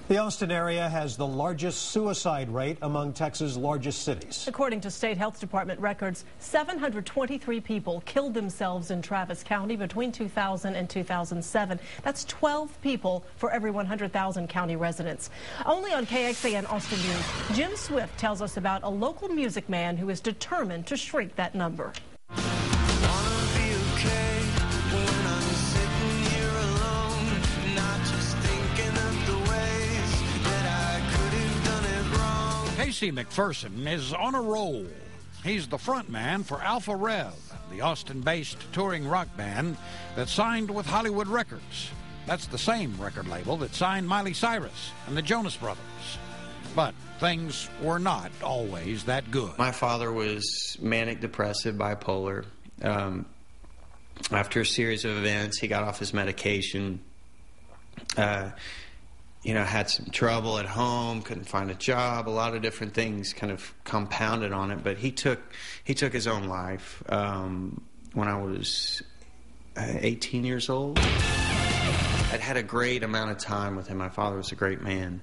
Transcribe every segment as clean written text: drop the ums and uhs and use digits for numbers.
The Austin area has the largest suicide rate among Texas' largest cities. According to state health department records, 723 people killed themselves in Travis County between 2000 and 2007. That's 12 people for every 100,000 county residents. Only on KXAN Austin News, Jim Swift tells us about a local music man who is determined to shrink that number. Casey McPherson is on a roll. He's the front man for Alpha Rev, the Austin-based touring rock band that signed with Hollywood Records. That's the same record label that signed Miley Cyrus and the Jonas Brothers. But things were not always that good. My father was manic depressive, bipolar. After a series of events, he got off his medication. Had some trouble at home, couldn't find a job, a lot of different things kind of compounded on it. But he took his own life when I was 18 years old. I'd had a great amount of time with him. My father was a great man.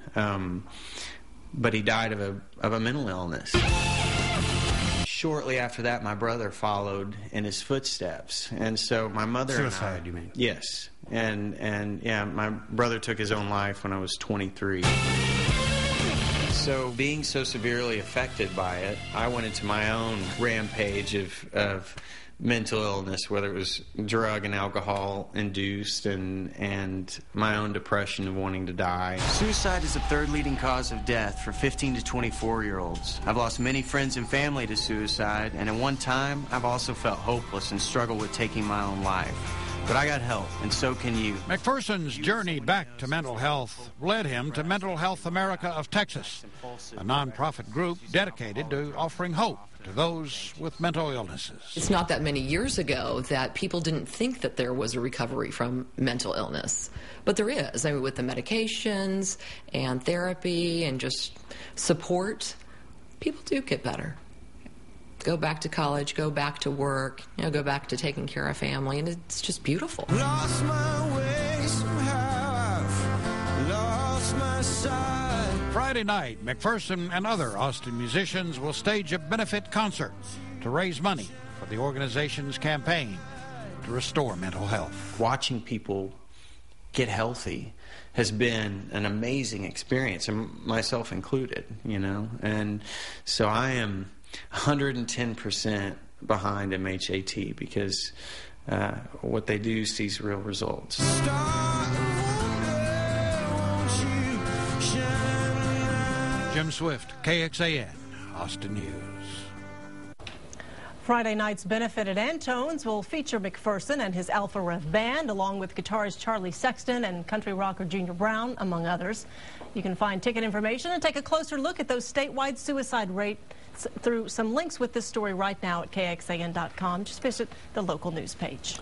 But he died of a mental illness. Shortly after that, my brother followed in his footsteps, and so my mother Suicide, and I, you mean? Yes, and yeah, my brother took his own life when I was 23. So being so severely affected by it, I went into my own rampage of mental illness, whether it was drug and alcohol induced and my own depression of wanting to die. Suicide is the third leading cause of death for 15 to 24-year-olds. I've lost many friends and family to suicide, and at one time, I've also felt hopeless and struggled with taking my own life. But I got help, and so can you. McPherson's journey back to mental health led him to Mental Health America of Texas, a nonprofit group dedicated to offering hope to those with mental illnesses. It's not that many years ago that people didn't think that there was a recovery from mental illness, but there is. I mean, with the medications and therapy and just support, people do get better. Go back to college, go back to work, go back to taking care of family, and it's just beautiful. Lost my way somehow, I've lost my sight. Friday night, McPherson and other Austin musicians will stage a benefit concert to raise money for the organization's campaign to restore mental health. Watching people get healthy has been an amazing experience, and myself included, and so I am 110% behind MHAT because what they do sees real results. Jim Swift, KXAN, Austin News. Friday night's benefit at Antone's will feature McPherson and his Alpha Rev band, along with guitarist Charlie Sexton and country rocker Junior Brown, among others. You can find ticket information and take a closer look at those statewide suicide rates through some links with this story right now at KXAN.com. Just visit the local news page.